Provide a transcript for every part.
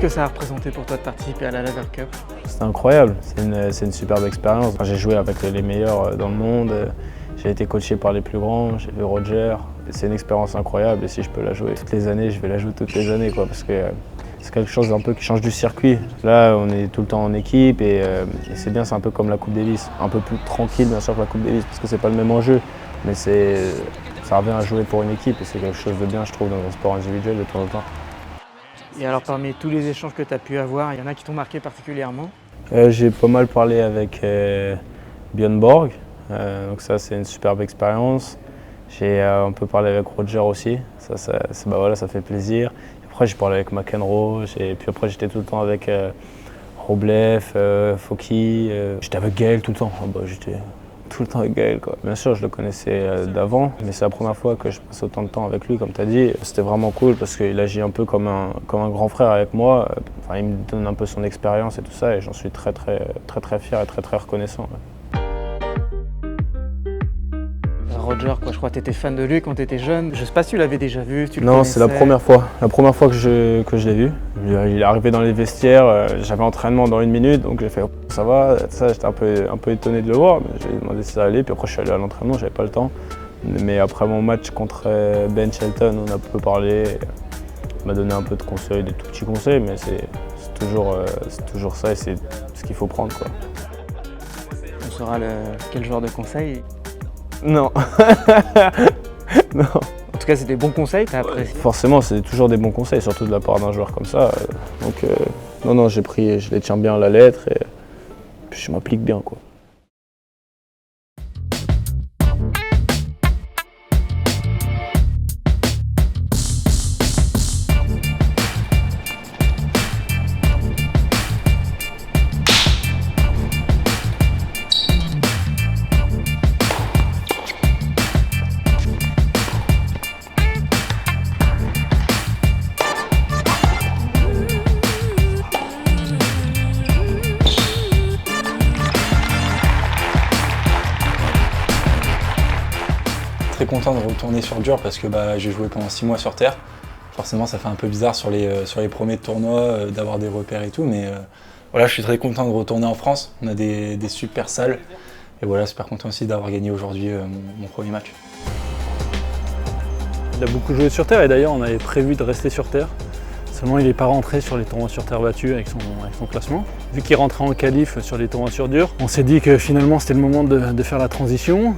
que ça a représenté pour toi de participer à la Laver Cup? C'était incroyable, c'est une superbe expérience. J'ai joué avec les meilleurs dans le monde, j'ai été coaché par les plus grands, j'ai vu Roger. C'est une expérience incroyable et si je peux la jouer toutes les années, je vais la jouer toutes les années parce que c'est quelque chose un peu qui change du circuit. Là, on est tout le temps en équipe et c'est bien, c'est un peu comme la Coupe Davis. Un peu plus tranquille bien sûr que la Coupe Davis parce que c'est pas le même enjeu, mais ça revient à jouer pour une équipe et c'est quelque chose de bien je trouve dans un sport individuel de temps en temps. Et alors parmi tous les échanges que tu as pu avoir, il y en a qui t'ont marqué particulièrement? J'ai pas mal parlé avec Björn Borg, donc ça c'est une superbe expérience. J'ai un peu parlé avec Roger aussi, ça fait plaisir. Après j'ai parlé avec McEnroe, et puis après j'étais tout le temps avec Roblev, Foki, j'étais avec Gaël tout le temps. J'étais tout le temps avec Gaël. Bien sûr je le connaissais d'avant, mais c'est la première fois que je passe autant de temps avec lui comme tu as dit. C'était vraiment cool parce qu'il agit un peu comme un grand frère avec moi. Enfin, il me donne un peu son expérience et tout ça et j'en suis très fier et très reconnaissant. Roger, je crois que tu étais fan de lui quand tu étais jeune. Je sais pas si tu l'avais déjà vu, tu le Non, connaissais. c'est la première fois. La première fois que je l'ai vu. Il est arrivé dans les vestiaires, j'avais entraînement dans 1 minute, donc j'ai fait « ça va ?» Ça, j'étais un peu étonné de le voir, mais j'ai demandé si ça allait. Puis après, je suis allé à l'entraînement, j'avais pas le temps. Mais après mon match contre Ben Shelton, on a un peu parlé. Il m'a donné un peu de conseils, des tout petits conseils, mais c'est toujours ça et c'est ce qu'il faut prendre. On saura quel genre de conseils? Non. Non. En tout cas, c'est des bons conseils, t'as apprécié? Forcément, c'est toujours des bons conseils, surtout de la part d'un joueur comme ça. Donc, non, je les tiens bien à la lettre et puis je m'applique bien. Très content de retourner sur dur parce que j'ai joué pendant 6 mois sur terre. Forcément ça fait un peu bizarre sur les premiers tournois d'avoir des repères et tout, mais voilà, je suis très content de retourner en France. On a des super salles et voilà, super content aussi d'avoir gagné aujourd'hui mon premier match. Il a beaucoup joué sur terre et d'ailleurs on avait prévu de rester sur terre. Seulement il n'est pas rentré sur les tournois sur terre battus avec son classement. Vu qu'il rentrait en qualif sur les tournois sur dur, on s'est dit que finalement c'était le moment de faire la transition.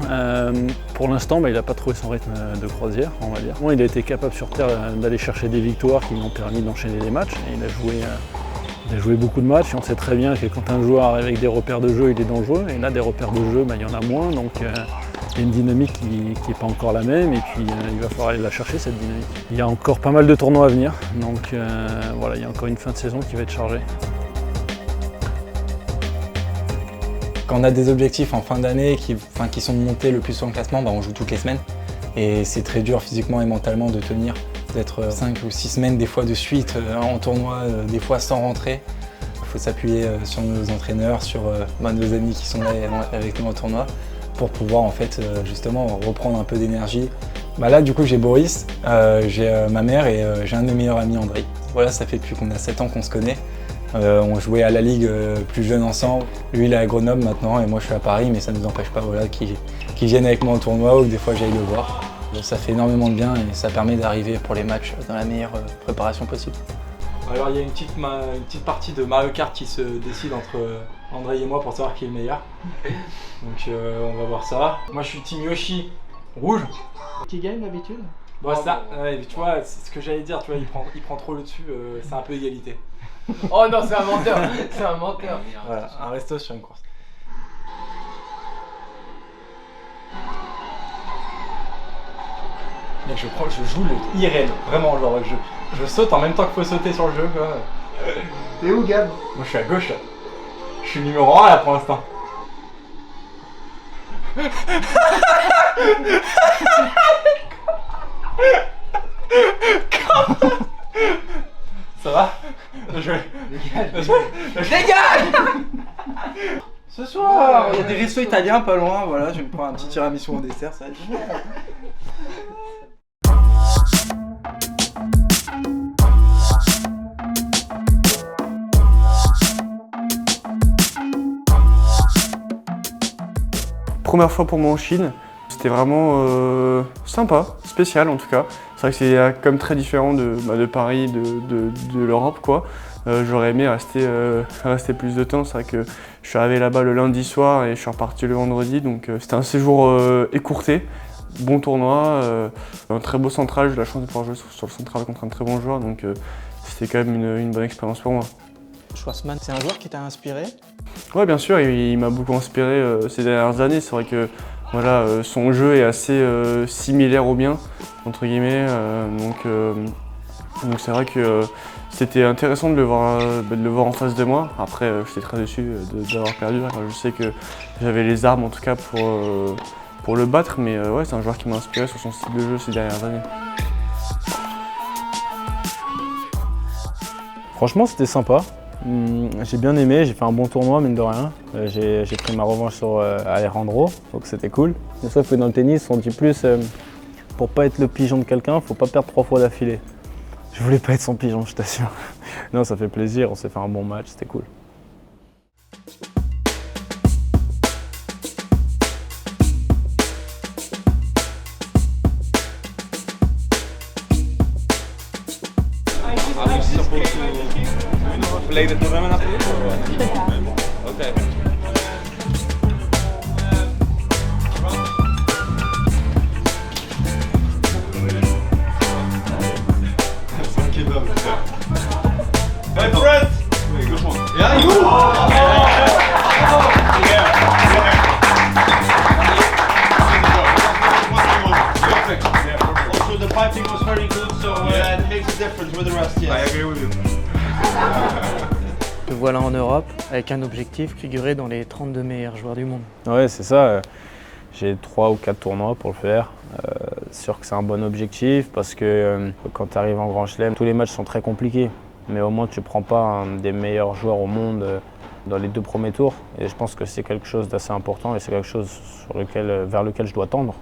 Pour l'instant, il n'a pas trouvé son rythme de croisière, on va dire. Bon, il a été capable sur terre d'aller chercher des victoires qui lui ont permis d'enchaîner les matchs. Et il a joué beaucoup de matchs et on sait très bien que quand un joueur arrive avec des repères de jeu, il est dangereux. Et là, des repères de jeu, il y en a moins. Donc il y a une dynamique qui n'est pas encore la même et puis il va falloir aller la chercher cette dynamique. Il y a encore pas mal de tournois à venir, donc voilà, il y a encore une fin de saison qui va être chargée. Quand on a des objectifs en fin d'année qui sont de monter le plus sur le classement, on joue toutes les semaines. Et c'est très dur physiquement et mentalement de tenir, d'être 5 ou 6 semaines des fois de suite en tournoi, des fois sans rentrer. Il faut s'appuyer sur nos entraîneurs, sur nos amis qui sont là avec nous en tournoi pour pouvoir en fait justement reprendre un peu d'énergie. Là du coup j'ai Boris, j'ai ma mère et j'ai un de mes meilleurs amis, André. Voilà, ça fait depuis qu'on a 7 ans qu'on se connaît. On jouait à la Ligue plus jeune ensemble. Lui il est à Grenoble maintenant et moi je suis à Paris, mais ça ne nous empêche pas qu'il vienne avec moi en tournoi ou que des fois j'aille le voir. Ça fait énormément de bien et ça permet d'arriver pour les matchs dans la meilleure préparation possible. Alors il y a une petite partie de Mario Kart qui se décide entre André et moi pour savoir qui est le meilleur. Donc on va voir ça. Moi je suis Team Yoshi rouge. Qui gagne d'habitude? Tu vois, c'est ce que j'allais dire, tu vois, il prend trop le dessus, c'est un peu égalité. Oh non, c'est un menteur. C'est un menteur. Voilà, un resto sur une course. Mec, je joue le IRL, vraiment, genre je saute en même temps qu'il faut sauter sur le jeu, quoi. T'es où, Gab? Moi je suis à gauche là. Je suis numéro 1 là pour l'instant. Ça va? Dégage! Ce soir, il y a des restos italiens pas loin, voilà, je vais me prendre un petit tiramisu en dessert, ça va être génial. première fois pour moi en Chine. C'était vraiment sympa, spécial en tout cas. C'est vrai que c'est comme très différent de Paris, de l'Europe quoi. J'aurais aimé rester plus de temps. C'est vrai que je suis arrivé là-bas le lundi soir et je suis reparti le vendredi. Donc c'était un séjour écourté. Bon tournoi, un très beau central. J'ai eu la chance de pouvoir jouer sur le central contre un très bon joueur. Donc c'était quand même une bonne expérience pour moi. Schwarzman, c'est un joueur qui t'a inspiré? Ouais, bien sûr, il m'a beaucoup inspiré ces dernières années. C'est vrai que voilà, son jeu est assez similaire au mien, entre guillemets. Donc c'est vrai que c'était intéressant de le voir en face de moi. Après, j'étais très déçu d'avoir perdu. Je sais que j'avais les armes en tout cas pour le battre, mais ouais, c'est un joueur qui m'a inspiré sur son style de jeu ces dernières années. Franchement, c'était sympa. J'ai bien aimé, j'ai fait un bon tournoi, mine de rien. J'ai pris ma revanche sur Alejandro, donc c'était cool. Mais sauf que dans le tennis, on dit plus, pour pas être le pigeon de quelqu'un, faut pas perdre 3 fois d'affilée. Je voulais pas être son pigeon, je t'assure. Non, ça fait plaisir, on s'est fait un bon match, c'était cool. Play the tournament after this or what? Okay. Hey Fred! Wait, good one. Yeah, you! Also the piping was very good, so it makes a difference with the rest, yes. I agree with you. Te voilà en Europe avec un objectif, figurer dans les 32 meilleurs joueurs du monde. Ouais, c'est ça. J'ai 3 ou 4 tournois pour le faire. Sûr que c'est un bon objectif parce que quand tu arrives en Grand Chelem, tous les matchs sont très compliqués. Mais au moins, tu ne prends pas un des meilleurs joueurs au monde dans les 2 premiers tours. Et je pense que c'est quelque chose d'assez important et c'est quelque chose vers lequel je dois tendre.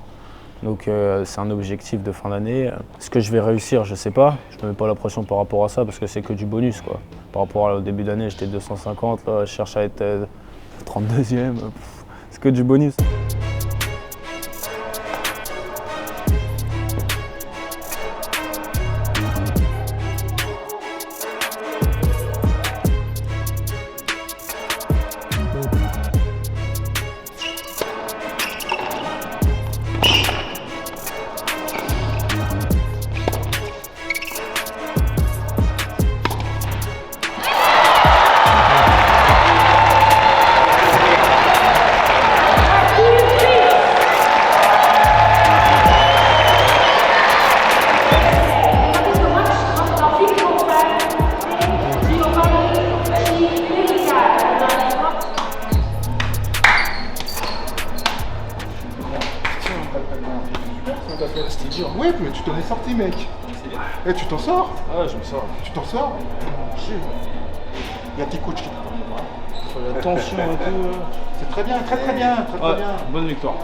Donc c'est un objectif de fin d'année. Est-ce que je vais réussir? Je ne sais pas. Je ne me mets pas la pression par rapport à ça parce que c'est que du bonus, quoi. Par rapport au début d'année, j'étais 250, là, je cherche à être 32e. C'est que du bonus. C'était dur. Ouais, mais tu t'en es sorti, mec. Eh, tu t'en sors? Ah ouais, je me sors. Tu t'en sors? Il y a tes coachs qui t'en Attention un peu. C'est très bien, très bien. Bonne victoire.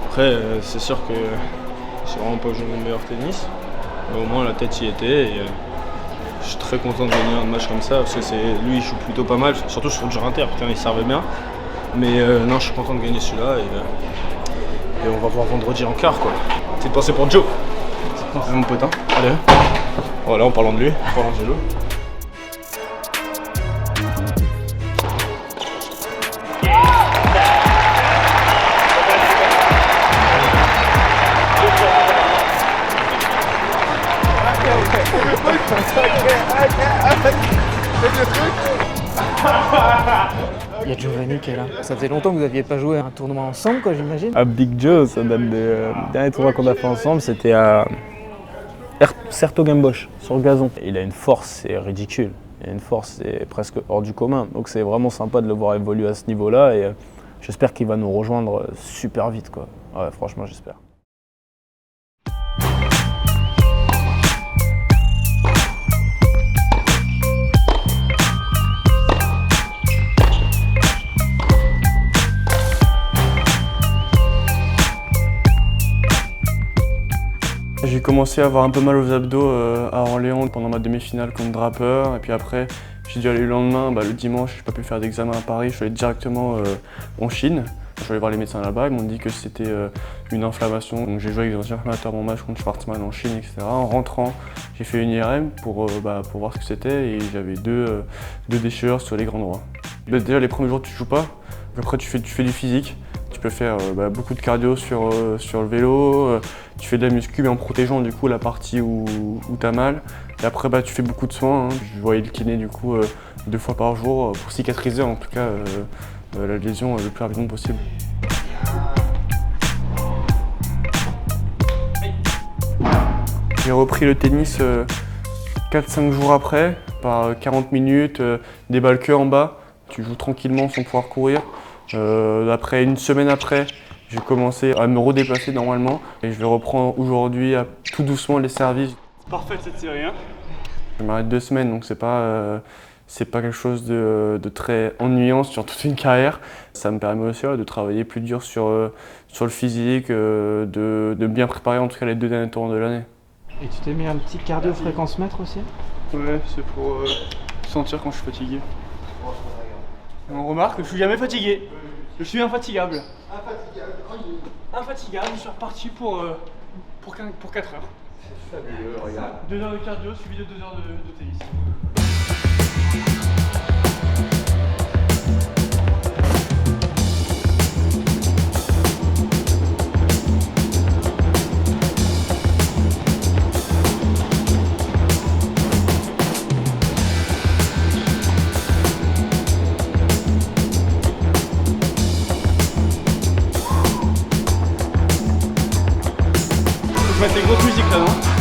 Après, c'est sûr que j'ai vraiment pas joué mon meilleur tennis. Mais au moins la tête y était. Et, je suis très content de gagner un match comme ça parce que lui il joue plutôt pas mal, surtout sur le jeu inter, putain il servait bien. Mais non, je suis content de gagner celui-là et on va voir vendredi en quart quoi. Petite pensée pour Joe. Mon potin. Allez. Voilà, en parlant de lui, en parlant de Gelo. Il y a Giovanni qui est là. Ça faisait longtemps que vous n'aviez pas joué à un tournoi ensemble, quoi, j'imagine. À Big Joe, ça date le dernier tournoi qu'on a fait ensemble, c'était à Sertogenbosch, sur le gazon. Il a une force, c'est ridicule. Il a une force, c'est presque hors du commun. Donc c'est vraiment sympa de le voir évoluer à ce niveau-là et j'espère qu'il va nous rejoindre super vite, quoi. Ouais, franchement, j'espère. J'ai commencé à avoir un peu mal aux abdos à Orléans pendant ma demi-finale contre Draper. Et puis après, j'ai dû aller le lendemain, le dimanche, j'ai pas pu faire d'examen à Paris, je suis allé directement en Chine. Je suis allé voir les médecins là-bas, ils m'ont dit que c'était une inflammation. Donc j'ai joué avec des anti-inflammatoires mon match contre Schwarzman en Chine, etc. En rentrant, j'ai fait une IRM pour voir ce que c'était et j'avais deux déchirures sur les grands droits. Déjà les premiers jours tu joues pas, après tu fais du physique. Tu peux faire beaucoup de cardio sur le vélo, tu fais de la muscu mais en protégeant du coup la partie où tu as mal. Et après tu fais beaucoup de soins. Je voyais le kiné du coup 2 fois par jour pour cicatriser en tout cas la lésion le plus rapidement possible. J'ai repris le tennis 4-5 jours après, par 40 minutes, des balles que en bas. Tu joues tranquillement sans pouvoir courir. Après, une semaine après, j'ai commencé à me redéplacer normalement et je vais reprendre aujourd'hui tout doucement les services. Parfaite cette série, hein. Je m'arrête 2 semaines, donc c'est pas quelque chose de très ennuyant sur toute une carrière. Ça me permet aussi de travailler plus dur sur le physique, de bien préparer en tout cas les 2 derniers tours de l'année. Et tu t'es mis un petit cardio fréquence mètre aussi? Ouais, c'est pour sentir quand je suis fatigué. On remarque que je suis jamais fatigué. Je suis infatigable. Infatigable, je suis reparti pour 4 heures. C'est fabuleux, regarde. 2 heures de cardio suivi de 2 heures de tennis. Je vais mettre les grosses musiques là, non?